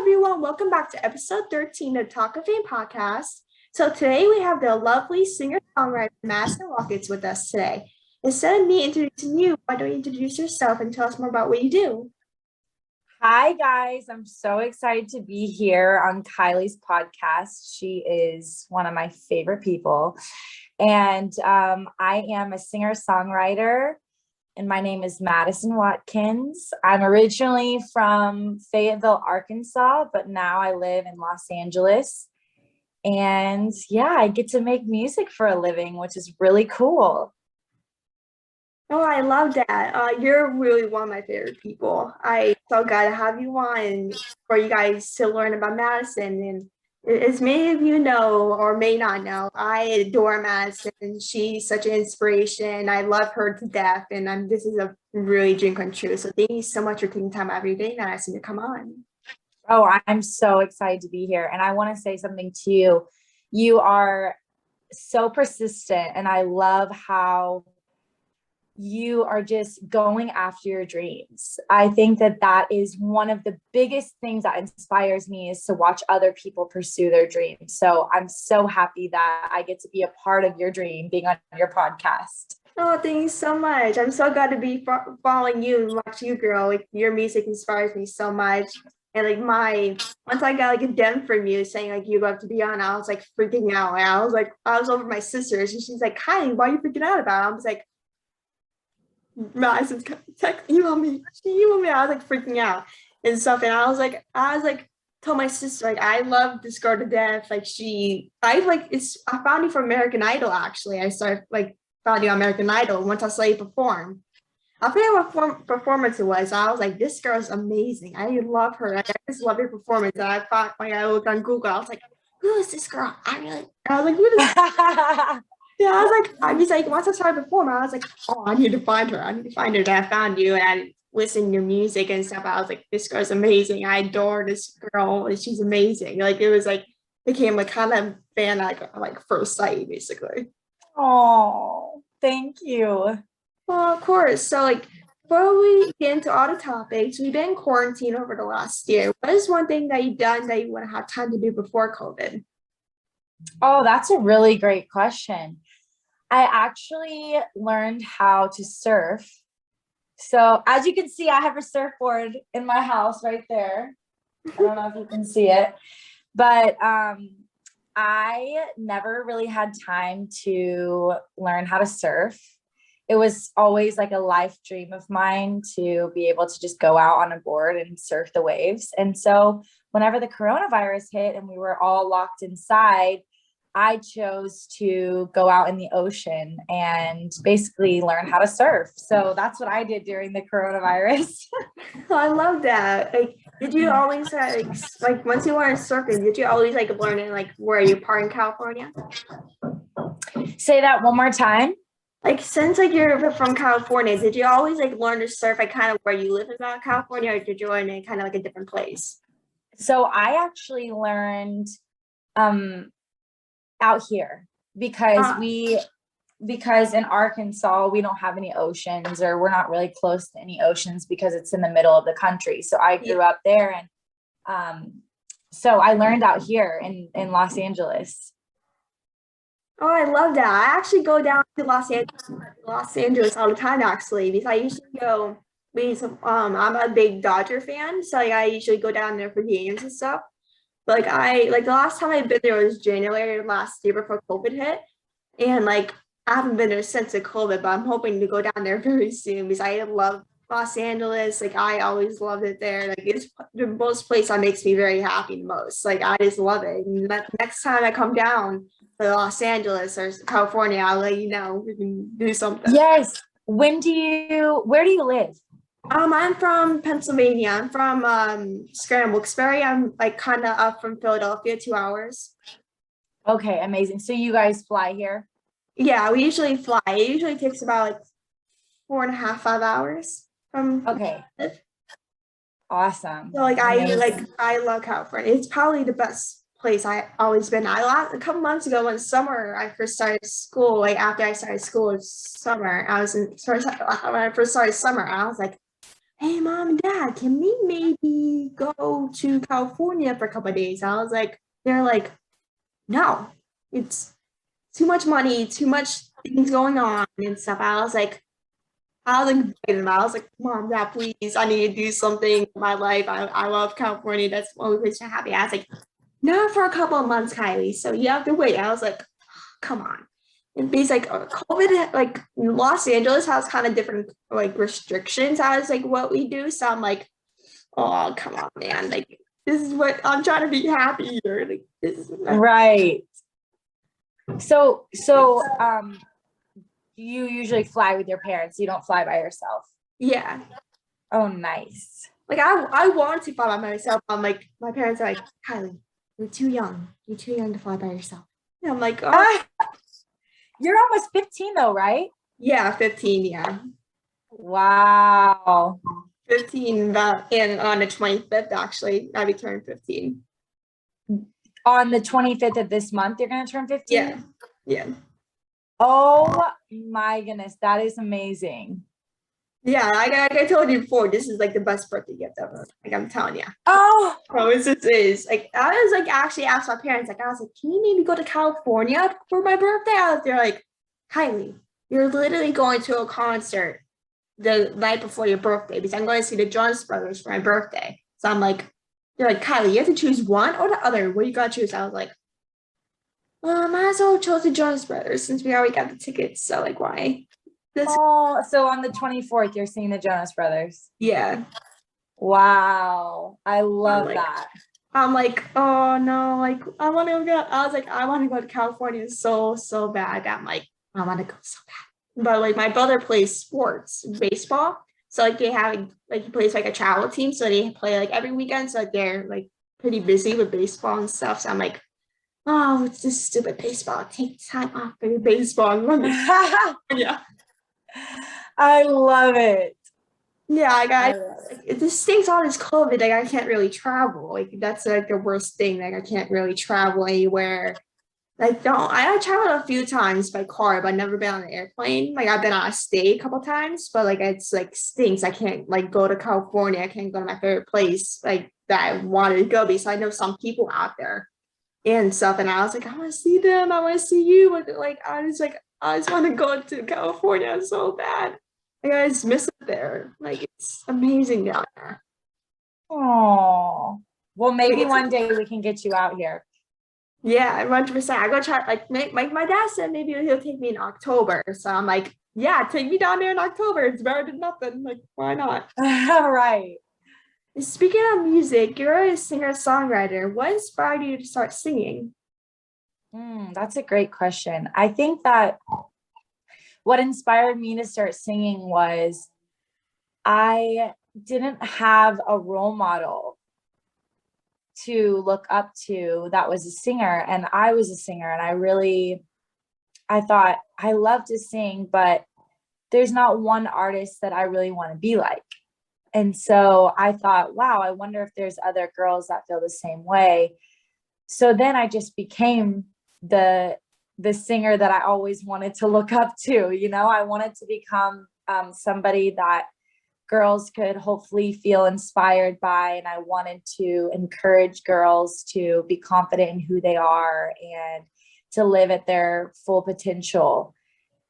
everyone. Welcome back to episode 13 of Talk of Fame podcast. So today we have the lovely singer-songwriter Madison Watkins with us today. Instead of me introducing you, why don't you introduce yourself and tell us more about what you do? Hi, guys. I'm so excited to be here on Kylie's podcast. She is one of my favorite people. And I am a singer-songwriter, and my name is Madison Watkins. I'm originally from Fayetteville, Arkansas, but now I live in Los Angeles. And yeah, I get to make music for a living, which is really cool. Oh, I love that. You're really one of my favorite people. I so glad to have you on and for you guys to learn about Madison. And as many of you know or may not know, I adore Madison. She's such an inspiration. I love her to death, and this is a really dream come true. So thank you so much for taking time out of your day, Madison, to come on. Oh, I'm so excited to be here. And I want to say something to you. You are so persistent, and I love how you are just going after your dreams. I think that is one of the biggest things that inspires me, is to watch other people pursue their dreams. So I'm so happy that I get to be a part of your dream being on your podcast. Oh, thank you so much. I'm so glad to be following you and watch you grow. Like, your music inspires me so much. And once I got a DM from you saying you love to be on, I was freaking out. And I was over at my sister's and she's like, Kylie, why are you freaking out about it? I was like, Madison's email me. She emailed me. I was freaking out and stuff. And I was like, told my sister, I love this girl to death. I found you from American Idol, actually. I started found you on American Idol once I saw you perform. I forget what performance it was. I was like, this girl is amazing. I love her. I just love your performance. And I thought, I looked on Google, I was like, who is this girl? I was like, who is this? Yeah, I was like, once I started performing, I was like, oh, I need to find her. I need to find her. And I found you, and I listened to your music and stuff. I was like, this girl's amazing. I adore this girl. And she's amazing. It was became kind of fan like first sight, basically. Oh, thank you. Well, of course. So before we get into all the topics, we've been quarantined over the last year. What is one thing that you've done that you want to have time to do before COVID? Oh, that's a really great question. I actually learned how to surf. So as you can see, I have a surfboard in my house right there. I don't know if you can see it, but I never really had time to learn how to surf. It was always a life dream of mine to be able to just go out on a board and surf the waves. And so whenever the coronavirus hit and we were all locked inside, I chose to go out in the ocean and basically learn how to surf. So that's what I did during the coronavirus. I love that. Did you always once you learned surfing, did you always learn it where you part in California? Say that one more time. Since you're from California, did you always learn to surf kind of where you live in California, or did you learn in kind of a different place? So I actually learned out here because in Arkansas we don't have any oceans, or we're not really close to any oceans because it's in the middle of the country. So I grew up there, and so I learned out here in Los Angeles. Oh, I love that. I actually go down to Los Angeles all the time, actually, because I usually go because I'm a big Dodger fan, so I usually go down there for games and stuff. But the last time I've been there was January last year before COVID hit, and I haven't been there since the COVID, but I'm hoping to go down there very soon because I love Los Angeles. I always loved it there. It's the most place that makes me very happy the most. I just love it. And next time I come down to Los Angeles or California, I'll let you know. We can do something. Yes. Where do you live? I'm from Pennsylvania. I'm from Scramble, Wilkes-Barre. I'm kind of up from Philadelphia, 2 hours. Okay, amazing. So you guys fly here? Yeah, we usually fly. It usually takes about 4.5, 5 hours from. Okay. Awesome. So I love California. It's probably the best place I always been. A couple months ago when summer I first started school, after I started school, it's summer. When I first started summer, I was like, hey, mom and dad, can we maybe go to California for a couple of days? I was like, they're like, no, it's too much money, too much things going on and stuff. I was like, begging them. I was like, mom, dad, please, I need to do something in my life. I love California. That's the only place I'm happy. I was like, not for a couple of months, Kylie. So you have to wait. I was like, come on. And he's like, COVID, like Los Angeles has kind of different like restrictions as like what we do. So I'm like, oh, come on, man. Like, this is what I'm trying to be happy here. Like, this is Right. So, you usually fly with your parents. You don't fly by yourself. yeah. Oh, nice. Like I want to fly by myself. I'm like, my parents are like, Kylie, you're too young. You're too young to fly by yourself. And I'm like, oh, You're almost 15 though, right? yeah, 15, yeah. Wow. 15 and on the 25th, actually, I be turning 15. On the 25th of this month, you're going to turn 15? Yeah. Yeah. Oh my goodness. That is amazing. Yeah, like I told you before, this is like the best birthday gift ever. Like I'm telling you. Oh, Promise this is. Like I was like actually asked my parents, like I was like, can you maybe go to California for my birthday? They're like, Kylie, you're literally going to a concert the night before your birthday because I'm going to see the Jonas Brothers for my birthday. So I'm like, they're like, Kylie, you have to choose one or the other. What do you gotta choose? I was like, well, I might as well choose the Jonas Brothers since we already got the tickets. So like why? oh, so on the 24th, you're seeing the Jonas Brothers. Yeah. Wow. I love like, that. I'm like, oh no, like I want to go. I was like, I want to go to California so bad. I'm like, I want to go so bad. But like my brother plays sports, baseball. So like they have like he plays like a travel team. So they play like every weekend. So like they're like pretty busy with baseball and stuff. So I'm like, oh, it's this stupid baseball. Take time off for your baseball. Yeah. I love it. Yeah, I like love it. this thing's all this COVID, like I can't really travel. Like that's like the worst thing. Like I can't really travel anywhere. Like don't I traveled a few times by car, but I've never been on an airplane. Like I've been on a stay a couple times, but like it's like stinks. I can't like go to California. I can't go to my favorite place like that I wanted to go because I know some people out there and stuff. And I was like, I want to see them. I want to see you. Like I just want to go to California so bad. Like I just miss it there. Like it's amazing down there. Oh, well, maybe one day we can get you out here. Yeah, 100%. I go try like my dad said maybe he'll take me in October. So I'm like, yeah, take me down there in October. It's better than nothing. Like, why not? All right. Speaking of music, you're a singer-songwriter. What inspired you to start singing? That's a great question. I think that what inspired me to start singing was I didn't have a role model to look up to that was a singer, and I was a singer, and I thought I love to sing, but there's not one artist that I really want to be like. And so I thought, wow, I wonder if there's other girls that feel the same way. So then I just became the singer that I always wanted to look up to. I wanted to become somebody that girls could hopefully feel inspired by. And I wanted to encourage girls to be confident in who they are and to live at their full potential.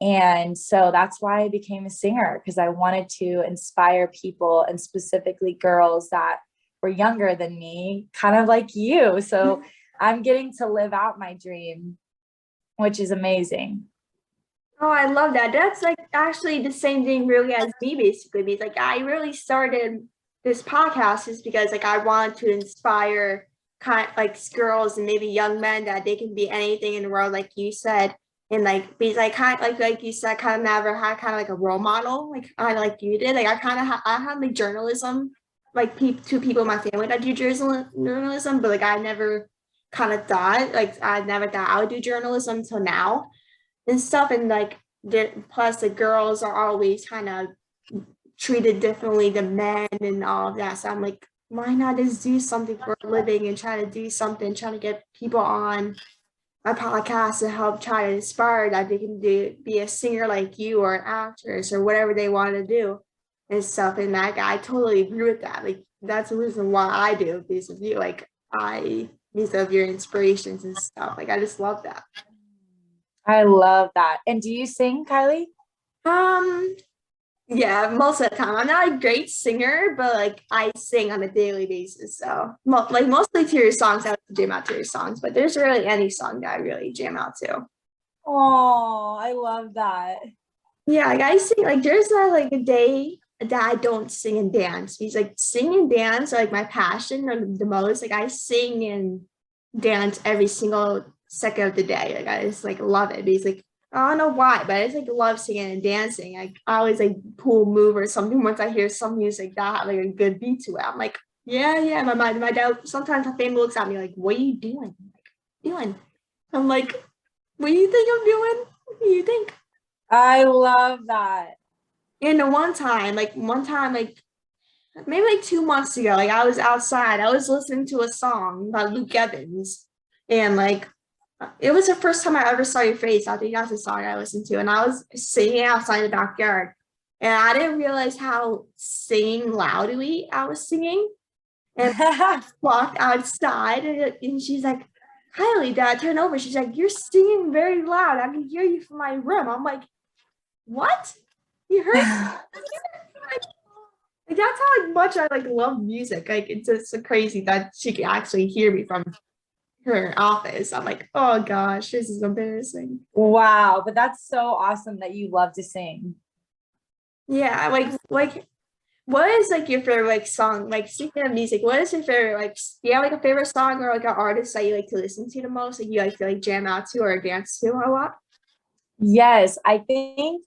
And so that's why I became a singer, because I wanted to inspire people, and specifically girls that were younger than me, kind of like you. So I'm getting to live out my dream, which is amazing. Oh, I love that. That's like actually the same thing really as me, basically. Because like I really started this podcast is because like I wanted to inspire kind like girls and maybe young men that they can be anything in the world, like you said. And like because I kind of like you said, kind of never had kind of like a role model, like I like you did. Like I kind of I had like journalism, like two people in my family that do journalism, but like I never kind of thought like I never thought I would do journalism until now and stuff. And like plus the girls are always kind of treated differently than men and all of that. So I'm like, why not just do something for a living and try to do something, trying to get people on my podcast to help try to inspire that they can be a singer like you or an actress or whatever they want to do. and stuff. And that guy, I totally agree with that. Like that's the reason why I do because of you. Like because of your inspirations and stuff. Like I just love that. I love that. And do you sing, Kylie? Um, yeah, most of the time. I'm not a great singer, but like I sing on a daily basis. So like mostly to your songs, I like to jam out to your songs, but there's really any song that I really jam out to. Oh, I love that. Yeah, like I sing like there's not like a day that I don't sing and dance. Because like sing and dance are like my passion or the most. Like I sing and dance every single second of the day. Like I just like love it. Because like I don't know why, but I just like love singing and dancing. Like I always like pull move or something once I hear some music that have like a good beat to it. I'm like, yeah, yeah. My dad sometimes my family looks at me like, what are you doing? I'm like, doing? I'm like, what do you think I'm doing? What do you think? I love that. And the one time, like maybe like 2 months ago, like I was outside, I was listening to a song by Luke Evans, and like it was the first time I ever saw your face. I think that's the song I listened to, and I was singing outside the backyard, and I didn't realize how singing loudly I was singing, and I walked outside, and she's like, Kylie, Dad, turn over. She's like, you're singing very loud. I can hear you from my room. I'm like, what? You heard? Like, that's how like, much I like love music. Like it's just so crazy that she can actually hear me from her office. I'm like, oh gosh, this is embarrassing. Wow, but that's so awesome that you love to sing. Yeah, like what is like your favorite like song? Like speaking of music, what is your favorite like do you have like a favorite song or like an artist that you like to listen to the most? Like you like to like jam out to or dance to a lot? Yes, I think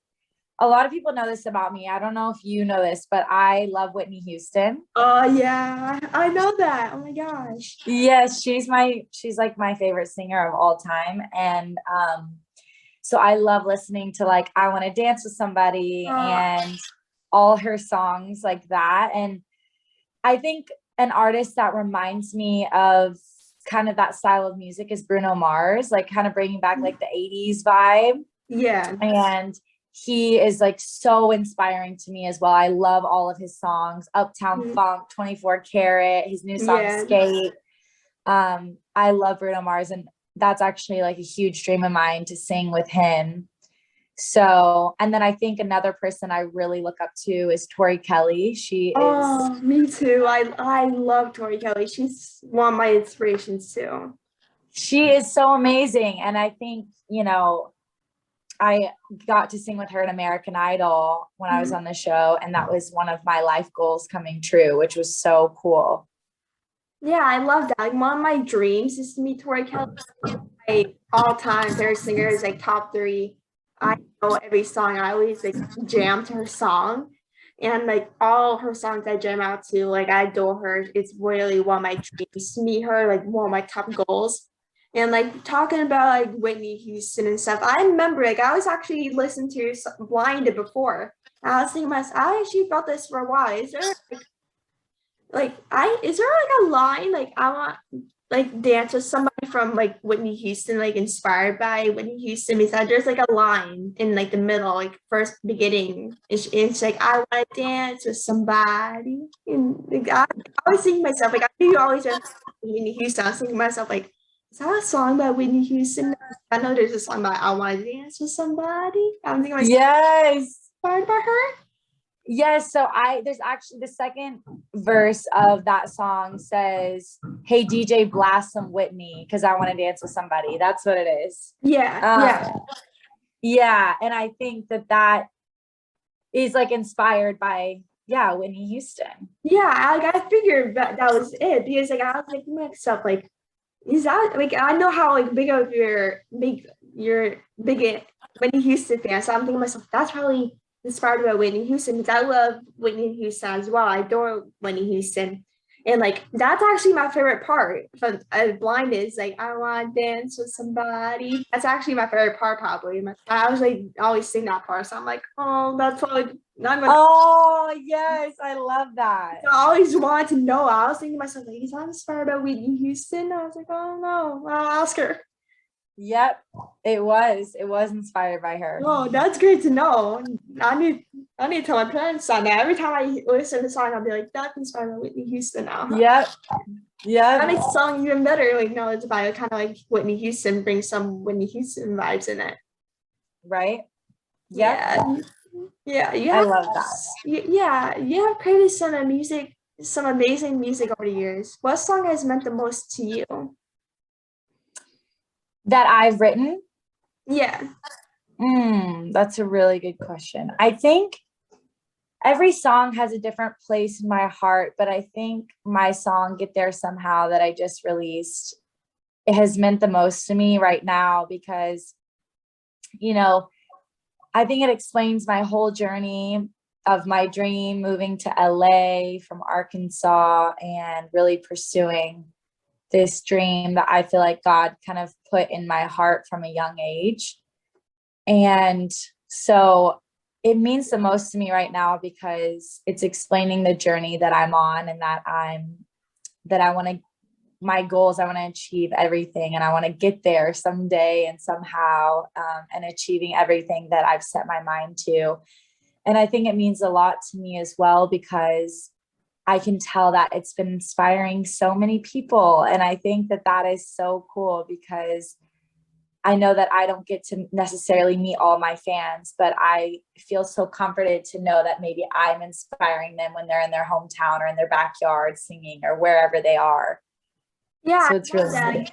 a lot of people know this about me. I don't know if you know this, but I love Whitney Houston. Oh yeah, I know that. Oh my gosh. Yes, she's like my favorite singer of all time. And so I love listening to like I Want to Dance with Somebody Uh, and all her songs like that. And I think an artist that reminds me of kind of that style of music is Bruno Mars, like kind of bringing back like the 80s vibe. yeah. And he is like so inspiring to me as well. I love all of his songs, Uptown Mhm. Funk, 24 Karat, his new song Yeah. Skate. I love Bruno Mars, and that's actually like a huge dream of mine to sing with him. So, and then I think another person I really look up to is Tori Kelly. She is Oh, me too. I love Tori Kelly. She's one of my inspirations too. she is so amazing. And I think, you know, I got to sing with her in American Idol when I was Mhm. on the show, and that was one of my life goals coming true, which was so cool. Yeah, I love that. Like one of my dreams is to meet Tori Kelly. My all-time favorite singer is like top three. I know every song. I always like jam to her song. And like all her songs I jam out to, like I adore her. It's really one of my dreams to meet her, like one of my top goals. And like talking about like Whitney Houston and stuff, I remember like I was actually listening to Blinded before. I was thinking myself, I actually felt this for a while. Is there like I is there like a line like I want like dance with somebody from like Whitney Houston, like inspired by Whitney Houston? Because there's like a line in like the middle, like first beginning. It's like I want to dance with somebody. And like, I was thinking to myself, like I knew you always have Whitney Houston. I was thinking to myself, like, is that a song by Whitney Houston? I know there's a song by I want to dance with somebody. I'm thinking myself Yes. inspired by her. Yes. So there's actually the second verse of that song says, "Hey DJ, blast some Whitney because I want to dance with somebody." That's what it is. Yeah, Um, yeah. yeah. And I think that that is like inspired by, yeah, Whitney Houston. Yeah, I figured that was it because like I was like mixed up like is that like I know how like big of your big Whitney Houston fan, so I'm thinking to myself that's probably inspired by Whitney Houston because I love Whitney Houston as well. I adore Whitney Houston, and like that's actually my favorite part from Blind is like I want to dance with somebody. That's actually my favorite part probably. I was like always sing that part, so I'm like oh that's probably not gonna. Oh, yes. I love that. I always wanted to know. I was thinking to myself, like, is that inspired by Whitney Houston? I was like, oh no, I'll ask her. Yep, it was inspired by her. Oh, that's great to know. I need to tell my parents on that. Every time I listen to the song, I'll be like, that's inspired by Whitney Houston now. Yep. That makes the song even better. Like, no, it's about kind of like Whitney Houston, brings some Whitney Houston vibes in it. Right? Yep. Yeah. I love that. Yeah, you have created some amazing music over the years. What song has meant the most to you? That I've written? Yeah. That's a really good question. I think every song has a different place in my heart, but I think my song Get There Somehow that I just released, it has meant the most to me right now because, you know, I think it explains my whole journey of my dream moving to LA from Arkansas and really pursuing this dream that I feel like God kind of put in my heart from a young age. And so it means the most to me right now because it's explaining the journey that I'm on and that I want to, my goals, I want to achieve everything and I want to get there someday and somehow, and achieving everything that I've set my mind to. And I think it means a lot to me as well because I can tell that it's been inspiring so many people. And I think that that is so cool because I know that I don't get to necessarily meet all my fans, but I feel so comforted to know that maybe I'm inspiring them when they're in their hometown or in their backyard singing or wherever they are. Yeah. So it's really neat.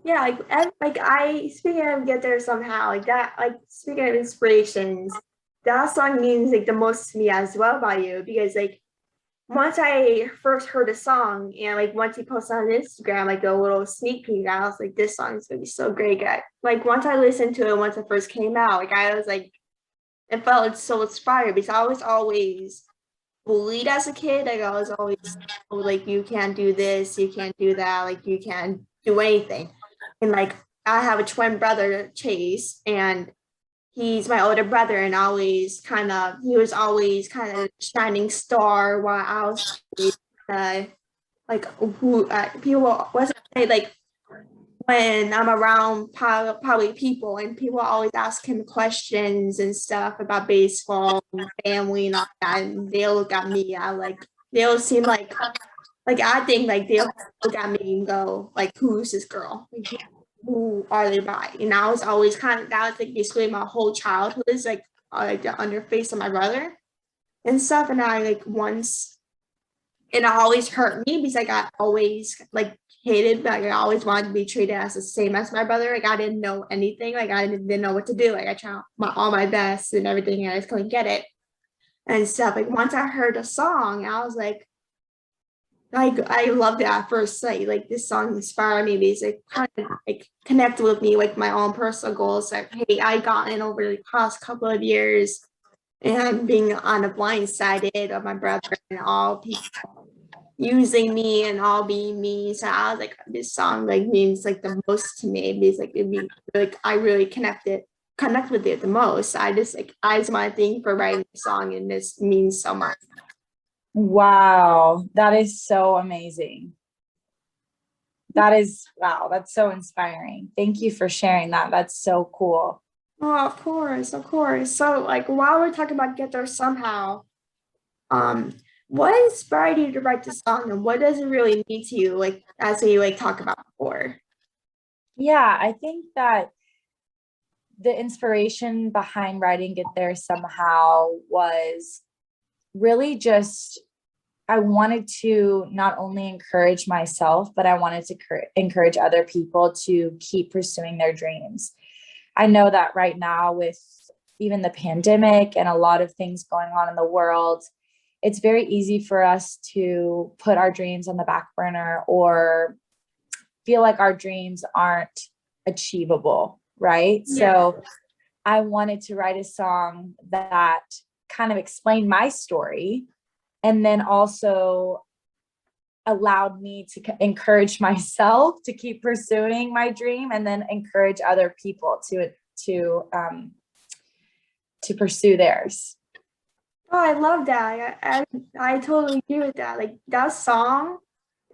Yeah, like I speaking of Get There Somehow, like that, like speaking of inspirations, that song means like the most to me as well about you because like once I first heard the song and like once you posted on Instagram like a little sneak peek, I was like, this song is gonna be so great. Like once I listened to it once it first came out, like I was like, it felt so inspired because I was always bullied as a kid. Like I was always told, like you can't do this, you can't do that, like you can't do anything. And like I have a twin brother, Chase, and he's my older brother and he was always kind of shining star while I was like who people wasn't say like when I'm around probably people and people always ask him questions and stuff about baseball and family and all that and they'll look at me they'll seem like I think like they'll look at me and go like who's this girl, like, who are they by? And I was always kind of that was like basically my whole childhood is like the underface of my brother and stuff. And I like once and it always hurt me because like I always like hated like I always wanted to be treated as the same as my brother. Like I didn't know anything, like I didn't know what to do. Like I tried all my best and everything and I just couldn't get it and stuff. Like once I heard a song, I was like I loved it at first sight. Like this song inspired me because it kind of like connected with me, like my own personal goals. Like, hey, I gotten over the past couple of years and being on the blind sided of my brother and all people using me and all being me. So I was like, this song like means like the most to me because like it be like I really connect with it the most. I just want to thank you for writing the song and this means so much. Wow, that is so amazing. Wow, that's so inspiring. Thank you for sharing that. That's so cool. Oh, of course. So like while we're talking about Get There Somehow, what inspired you to write the song and what does it really mean to you, like as we like talk about before? Yeah, I think that the inspiration behind writing Get There Somehow was really just I wanted to not only encourage myself, but I wanted to encourage other people to keep pursuing their dreams. I know that right now with even the pandemic and a lot of things going on in the world, it's very easy for us to put our dreams on the back burner or feel like our dreams aren't achievable, right? Yeah. So I wanted to write a song that kind of explained my story and then also allowed me to encourage myself to keep pursuing my dream and then encourage other people to pursue theirs. Oh, I love that. I totally agree with that. Like that song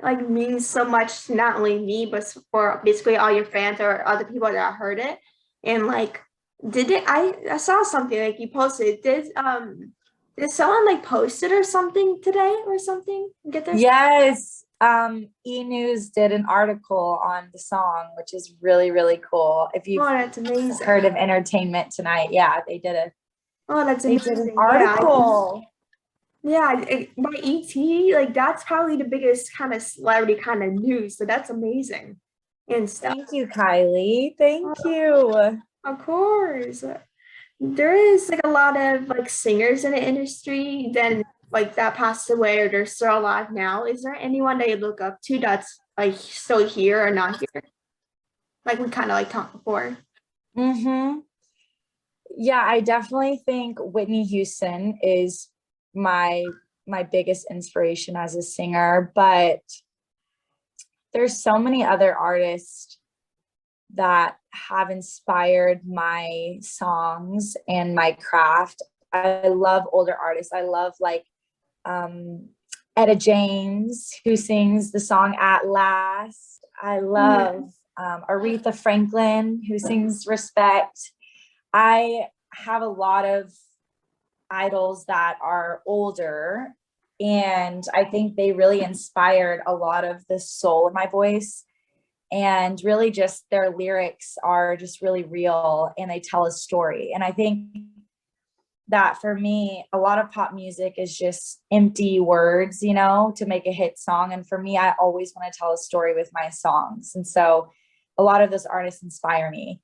like means so much to not only me but for basically all your fans or other people that heard it. And like, I saw something like you posted. Did someone like post it or something today or something? Get this? Yes. E-News did an article on the song, which is really, really cool. If you've Oh, that's amazing. heard of Entertainment Tonight, yeah, Oh, that's they did an amazing. article. By ET, like that's probably the biggest kind of celebrity kind of news. So that's amazing and stuff. Thank you, Kylie. Thank you. Of course. There is like a lot of like singers in the industry then like that passed away or they're still alive now. Is there anyone that you look up to that's like still here or not here? Like we kind of like talked before. Mm-hmm. Yeah, I definitely think Whitney Houston is my biggest inspiration as a singer, but there's so many other artists that have inspired my songs and my craft. I love older artists. I love like Etta James, who sings the song At Last. I love Aretha Franklin, who sings Respect. I have a lot of idols that are older, and I think they really inspired a lot of the soul in my voice. And really just their lyrics are just really real and they tell a story. And I think that for me, a lot of pop music is just empty words, you know, to make a hit song. And for me, I always want to tell a story with my songs. And so a lot of those artists inspire me.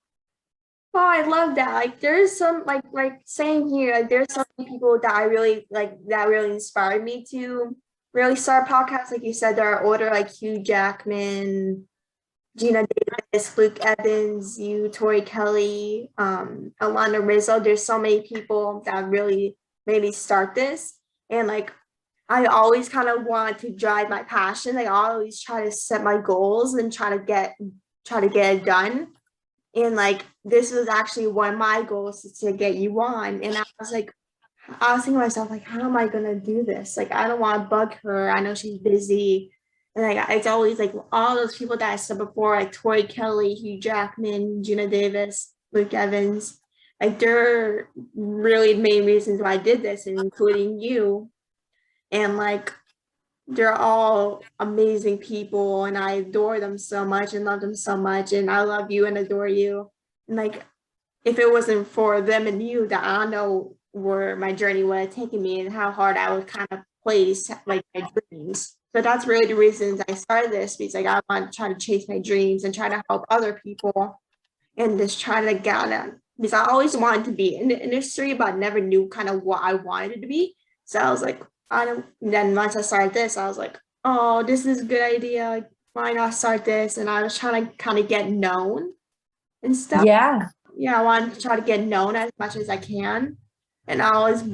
Oh, I love that. Like there's some like saying here, like there's some people that I really like that really inspired me to really start podcasts. Like you said, there are older like Hugh Jackman, Gina Davis, Luke Evans, Tori Kelly, Alana Rizzo. There's so many people that really made me start this. And like I always kind of want to drive my passion. Like I always try to set my goals and try to get it done. And like this was actually one of my goals to get you on. And I was thinking to myself, like, how am I gonna do this? Like, I don't want to bug her. I know she's busy. And like it's always like all those people that I said before, like Tori Kelly, Hugh Jackman, Gina Davis, Luke Evans, like they're really the main reasons why I did this, including you. And like they're all amazing people and I adore them so much and love them so much. And I love you and adore you. And like if it wasn't for them and you, that I don't know where my journey would have taken me and how hard I would kind of place like my dreams. So that's really the reasons I started this, because like I want to try to chase my dreams and try to help other people and just try to get them. Because I always wanted to be in the industry, but I never knew kind of what I wanted it to be. So I was like, I don't. Then once I started this, I was like, oh, this is a good idea. Like, why not start this? And I was trying to kind of get known and stuff. Yeah. Yeah, I wanted to try to get known as much as I can. And I was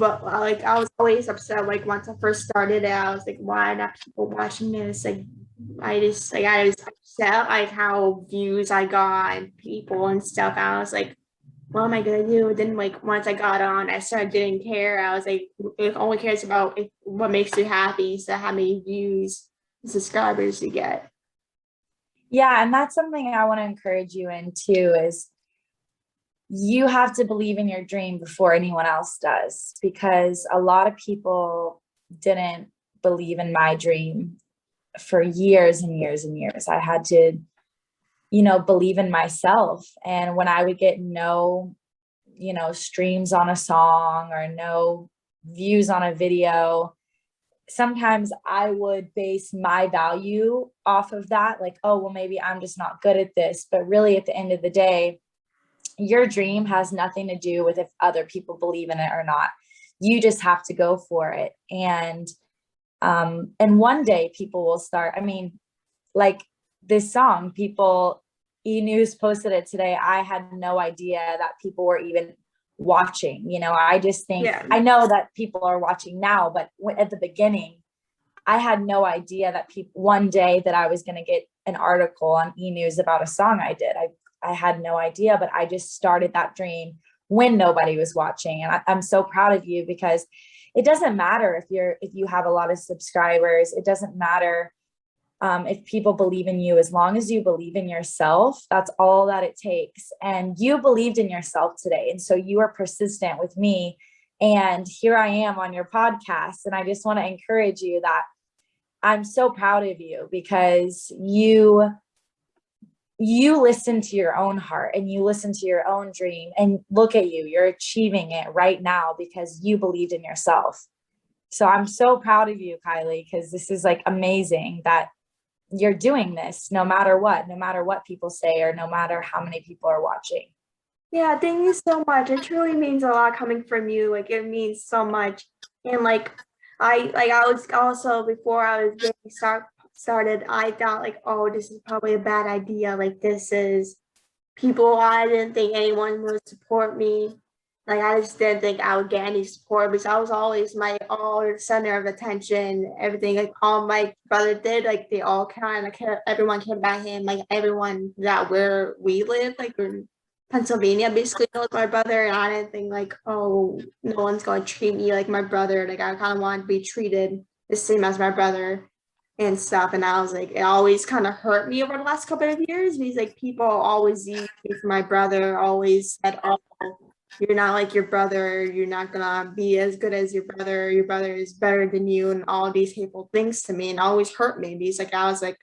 always upset. Like once I first started it, I was like, why are not people watching this? Like I was upset like how views I got and people and stuff. And I was like, what am I gonna do? Then like once I got on, I started didn't care. I was like, it only cares about what makes you happy, so how many views and subscribers you get. Yeah. And that's something I want to encourage you in too, is you have to believe in your dream before anyone else does, because a lot of people didn't believe in my dream for years and years and years. I had to, you know, believe in myself. And when I would get no, you know, streams on a song or no views on a video, sometimes I would base my value off of that. Like, oh, well, maybe I'm just not good at this. But really, at the end of the day, your dream has nothing to do with if other people believe in it or not. You just have to go for it. And one day people will start. I mean, like this song, E-News posted it today. I had no idea that people were even watching. You know, I just think, I know that people are watching now, but at the beginning, I had no idea that one day that I was going to get an article on E-News about a song I did. I had no idea, but I just started that dream when nobody was watching. And I'm so proud of you, because it doesn't matter if you have a lot of subscribers. It doesn't matter If people believe in you, as long as you believe in yourself, that's all that it takes. And you believed in yourself today. And so you are persistent with me. And here I am on your podcast. And I just want to encourage you that I'm so proud of you, because you listen to your own heart and you listen to your own dream, and look at you, you're achieving it right now because you believed in yourself. So I'm so proud of you, Kylie, because this is like amazing that you're doing this no matter what people say, or no matter how many people are watching. Yeah, thank you so much. It truly means a lot coming from you. Like, it means so much. And like I was also, before I was getting started, I thought like, oh, this is probably a bad idea. Like, this is people, I didn't think anyone would support me. Like, I just didn't think I would get any support, because I was always my all center of attention. Everything, like, all my brother did, like, they all kind of care, everyone cared about him. Like, everyone that where we live, like, we're in Pennsylvania, basically knows my brother. And I didn't think like, oh, no one's going to treat me like my brother. Like, I kind of wanted to be treated the same as my brother and stuff. And I was like, it always kind of hurt me over the last couple of years, because like people always used me for my brother, always said, oh, you're not like your brother, you're not gonna be as good as your brother is better than you, and all these hateful things to me, and always hurt me, because like I was like,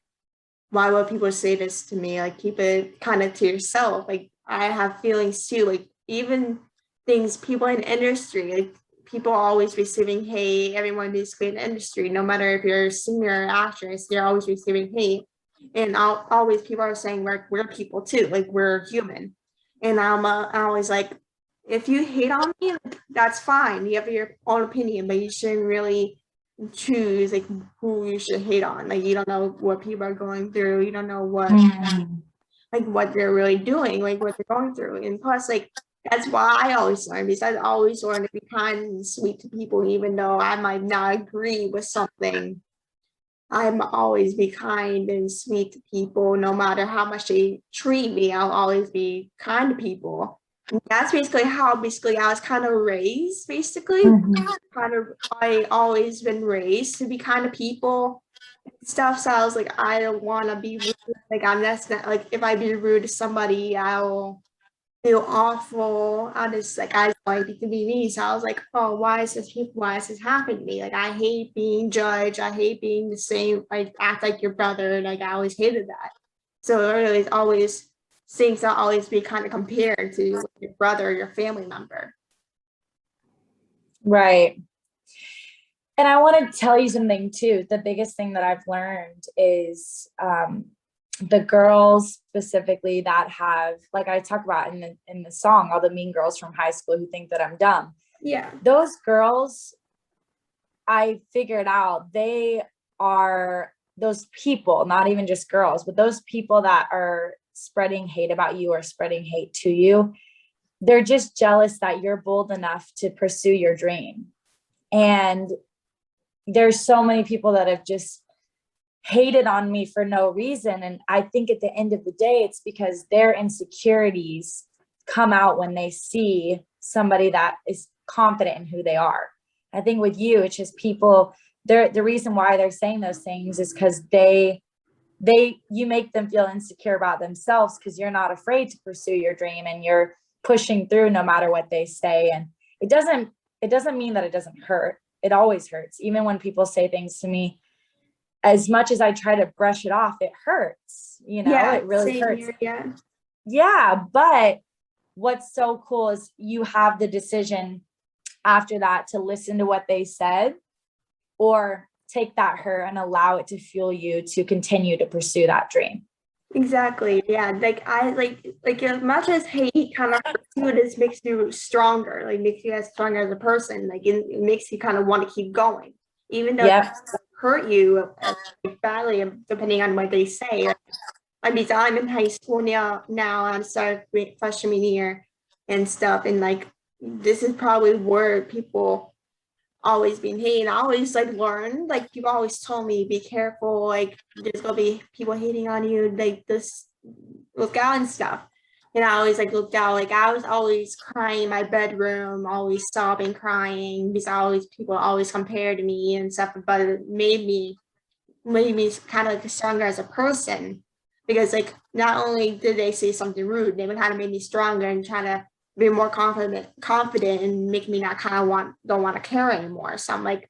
why would people say this to me? Like, keep it kind of to yourself. Like, I have feelings too. Like, even things, people in industry, like, people always receiving hate. Everyone basically in the industry, no matter if you're a singer or actress, they're always receiving hate. And always people are saying we're people too, like, we're human. And I'm always like, if you hate on me, that's fine. You have your own opinion, but you shouldn't really choose like who you should hate on. Like, you don't know what people are going through. You don't know what like what they're really doing, like what they're going through. And plus, like, that's why I always learn, because I always learn to be kind and sweet to people, even though I might not agree with something. I'm always be kind and sweet to people, no matter how much they treat me. I'll always be kind to people. And that's basically how I was kind of raised, basically. I always been raised to be kind to people and stuff. So I was like, I don't want to be rude. Like, I'm that's not like, if I be rude to somebody, I'll feel awful. I just want it to be me. So I was like, oh, why is this happening to me? Like, I hate being judged. I hate being the same, like, act like your brother. Like, I always hated that. So it really always things that always be kind of compared to your brother or your family member. Right. And I want to tell you something too. The biggest thing that I've learned is the girls specifically that have, like I talk about in the song, all the mean girls from high school who think that I'm dumb. Yeah. Those girls, I figured out, they are those people, not even just girls, but those people that are spreading hate about you or spreading hate to you. They're just jealous that you're bold enough to pursue your dream. And there's so many people that have just hated on me for no reason. And I think at the end of the day, it's because their insecurities come out when they see somebody that is confident in who they are. I think with you, it's just people, the reason why they're saying those things is because you make them feel insecure about themselves, because you're not afraid to pursue your dream and you're pushing through no matter what they say. And it doesn't mean that it doesn't hurt. It always hurts. Even when people say things to me, as much as I try to brush it off, it hurts, Yeah, it really hurts. Here, yeah. But what's so cool is you have the decision after that to listen to what they said, or take that hurt and allow it to fuel you to continue to pursue that dream. Exactly. Yeah. Like, I like as much as hate kind of hurts you, it just makes you stronger, like makes you as stronger as a person. Like, it makes you kind of want to keep going, even though it hurt you badly, depending on what they say. Like, I'm in high school now I'm starting freshman year and stuff. And like, this is probably where people always been hating. I always like learned, like, people always told me, be careful, like, there's gonna be people hating on you, like, this, look out and stuff. And I always like looked out. Like, I was always crying in my bedroom, always sobbing, crying, because people always compared to me and stuff. But it made me made me kind of like stronger as a person, because like not only did they say something rude, they kind of made me stronger and trying to be more confident and make me not kind of don't want to care anymore. So I'm like,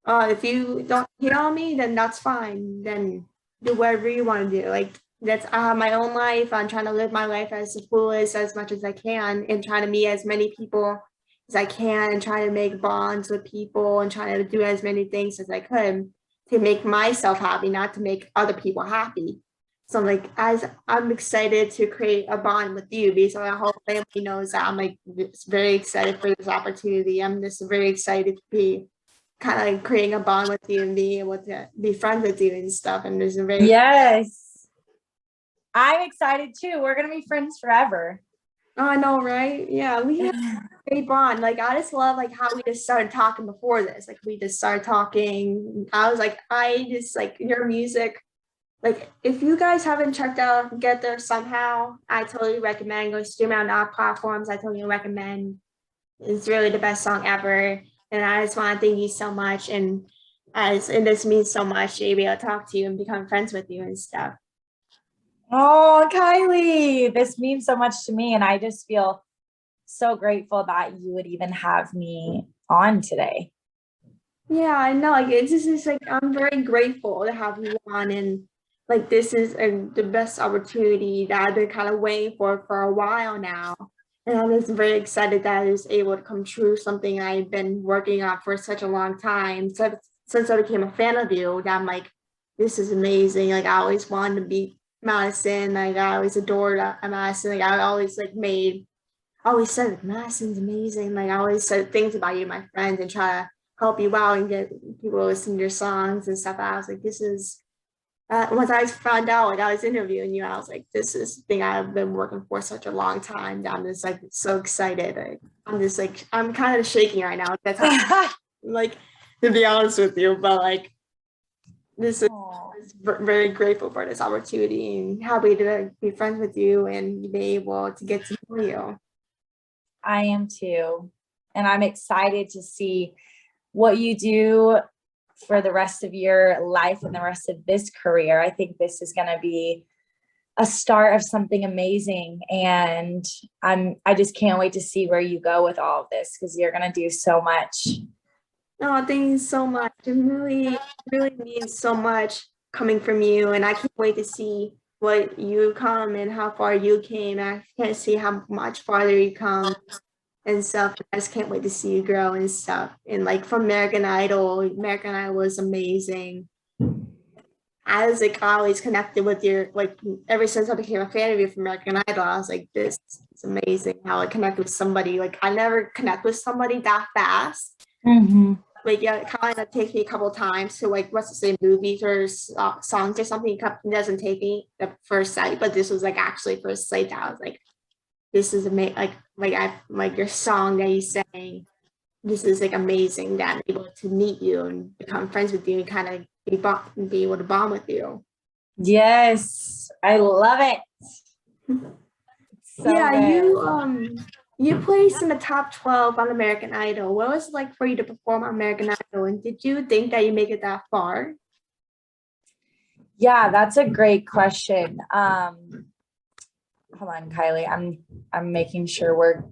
if you don't hit on me, then that's fine. Then do whatever you want to do. Like that's I have my own life. I'm trying to live my life as the fullest as much as I can, and trying to meet as many people as I can, and trying to make bonds with people, and trying to do as many things as I could to make myself happy, not to make other people happy. So I'm like, as I'm excited to create a bond with you, because my whole family knows that I'm like very excited for this opportunity. I'm just very excited to be kind of like creating a bond with you and being able to be friends with you and stuff. And there's a very Yes. I'm excited too. We're going to be friends forever. I know, right? Yeah, we have a great bond. Like I just love like how we just started talking before this. Like we just started talking. I was like, I just like your music. Like if you guys haven't checked out Get There Somehow, I totally recommend go stream it on all platforms. I totally recommend. It's really the best song ever. And I just want to thank you so much. And this means so much to be able to talk to you and become friends with you and stuff. Oh, Kylie, this means so much to me. And I just feel so grateful that you would even have me on today. Yeah, I know. Like it's just like I'm very grateful to have you on, and like this is the best opportunity that I've been kind of waiting for a while now. And I'm just very excited that it was able to come true, something I've been working on for such a long time. So since I became a fan of you, that I'm like, this is amazing. Like I always wanted to be Madison. Like I always adored Madison. Like I always like always said like, Madison's amazing. Like I always said things about you to my friends and try to help you out and get people to listen to your songs and stuff. I was like, this is once I found out, like I was interviewing you, I was like, this is the thing I've been working for such a long time. That I'm just like so excited. Like, I'm just like I'm kind of shaking right now. That's how, like to be honest with you, but like this is very grateful for this opportunity and happy to be friends with you and be able to get to know you. I am too. And I'm excited to see what you do for the rest of your life and the rest of this career. I think this is going to be a start of something amazing. And I just can't wait to see where you go with all of this, because you're going to do so much. Oh, thank you so much. It really means so much coming from you. And I can't wait to see what you come and how far you came. I can't see how much farther you come and stuff. I just can't wait to see you grow and stuff. And like from American Idol was amazing. I was like always connected with your like ever since I became a fan of you from American Idol. I was like, this is amazing how I connect with somebody. Like I never connect with somebody that fast. Mm-hmm. Like yeah, it kind of takes me a couple times to like what's the same movies or songs or something. It doesn't take me at first sight, but this was like actually first sight that I was like, this is amazing. Like your song that you sang. This is like amazing that I'm able to meet you and become friends with you and kind of be able to bond with you. Yes, I love it. So yeah, good. you placed in the top 12 on American Idol. What was it like for you to perform on American Idol? And did you think that you make it that far? Yeah, that's a great question. Hold on, Kylie. I'm making sure we're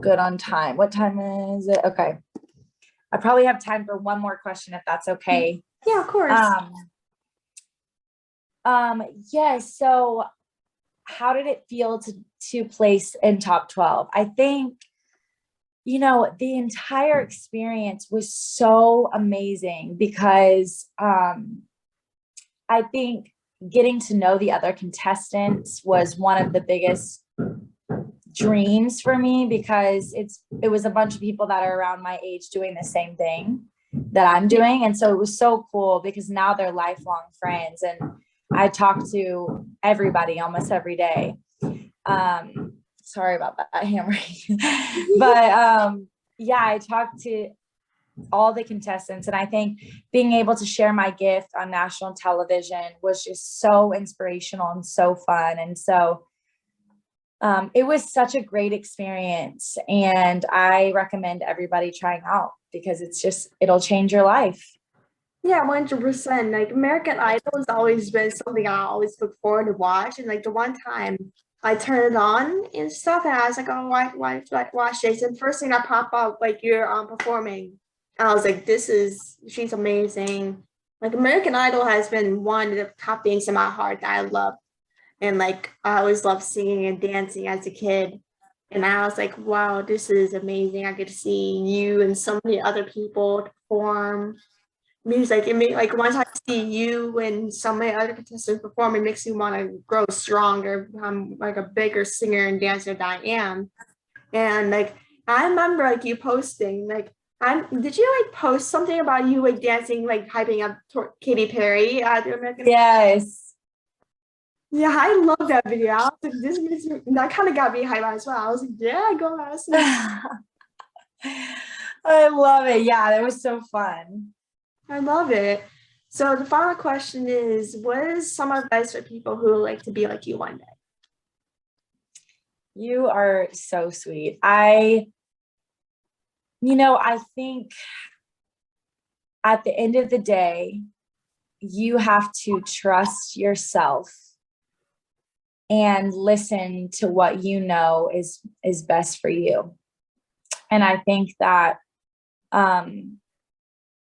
good on time. What time is it? Okay. I probably have time for one more question if that's okay. Yeah, of course. Yeah, so how did it feel to place in top 12? I think, the entire experience was so amazing because I think getting to know the other contestants was one of the biggest dreams for me, because it was a bunch of people that are around my age doing the same thing that I'm doing. And so it was so cool because now they're lifelong friends and I talk to everybody almost every day. Sorry about that hammering. But yeah, I talked to all the contestants, and I think being able to share my gift on national television was just so inspirational and so fun. And so it was such a great experience, and I recommend everybody trying out because it'll change your life. Yeah, 100%. Like American Idol has always been something I always look forward to watch. And like the one time I turned it on and stuff, and I was like, oh, why do I watch this? And first thing that popped up, like you're performing. And I was like, she's amazing. Like American Idol has been one of the top things in my heart that I love. And like I always loved singing and dancing as a kid. And I was like, wow, this is amazing. I get to see you and so many other people perform music. It made like once I see you and so many other contestants perform, it makes me want to grow stronger, become like a bigger singer and dancer that I am. And like I remember like you posting like did you like post something about you like dancing like hyping up Katy Perry at the American? Yes. Yeah, I love that video. I was like, this makes me, that kind of got me hyped as well. I was like, yeah, go Madison. I love it. Yeah, that was so fun. I love it. So the final question is, what is some advice for people who like to be like you one day? You are so sweet. I think at the end of the day, you have to trust yourself and listen to what you know is best for you. And I think that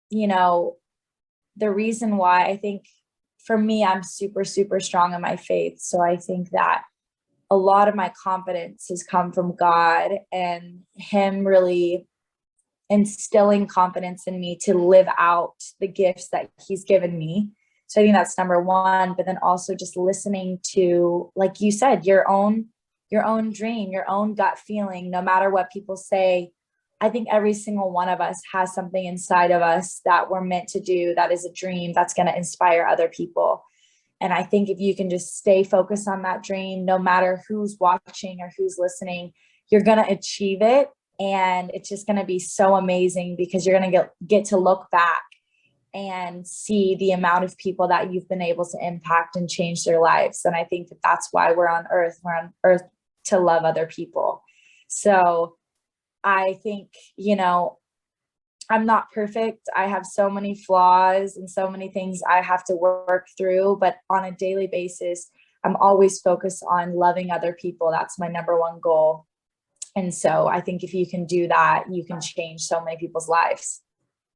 you know, the reason why I think for me, I'm super, super strong in my faith. So I think that a lot of my confidence has come from God and Him really instilling confidence in me to live out the gifts that He's given me. So I think that's number one. But then also just listening to, like you said, your own dream, your own gut feeling, no matter what people say. I think every single one of us has something inside of us that we're meant to do, that is a dream that's going to inspire other people. And I think if you can just stay focused on that dream, no matter who's watching or who's listening, you're going to achieve it. And it's just going to be so amazing because you're going to get to look back and see the amount of people that you've been able to impact and change their lives. And I think that that's why we're on earth. We're on earth to love other people. So I think, I'm not perfect. I have so many flaws and so many things I have to work through, but on a daily basis, I'm always focused on loving other people. That's my number one goal. And so I think if you can do that, you can change so many people's lives.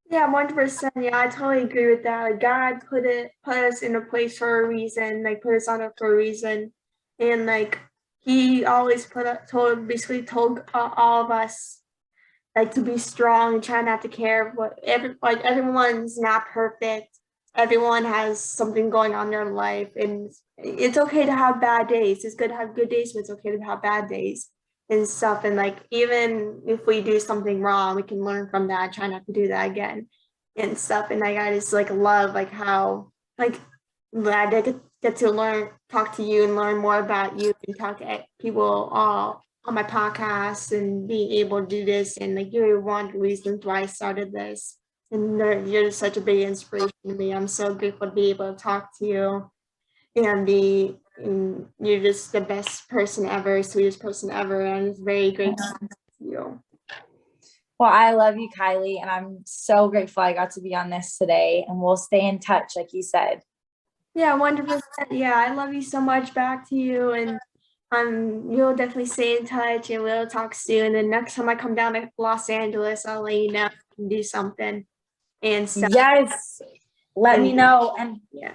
Yeah, 100%. Yeah, I totally agree with that. Like God put us in a place for a reason, like put us on it for a reason. And like He always told all of us like to be strong and try not to care everyone's not perfect. Everyone has something going on in their life, and it's okay to have bad days. It's good to have good days, but it's okay to have bad days and stuff. And like even if we do something wrong, we can learn from that, try not to do that again and stuff. And like I just like love like how like glad I get to talk to you and learn more about you and talk to people all on my podcast and being able to do this. And like you're one of the reasons why I started this. And you're such a big inspiration to me. I'm so grateful to be able to talk to you and you're just the best person ever, sweetest person ever. And it's very great to talk to you. Well, I love you, Kylie, and I'm so grateful I got to be on this today, and we'll stay in touch, like you said. Yeah, 100%. Yeah, I love you so much. Back to you. And we'll definitely stay in touch and we'll talk soon. And next time I come down to Los Angeles, I'll let you know if I can do something and stuff. Yes, let me know. And yeah,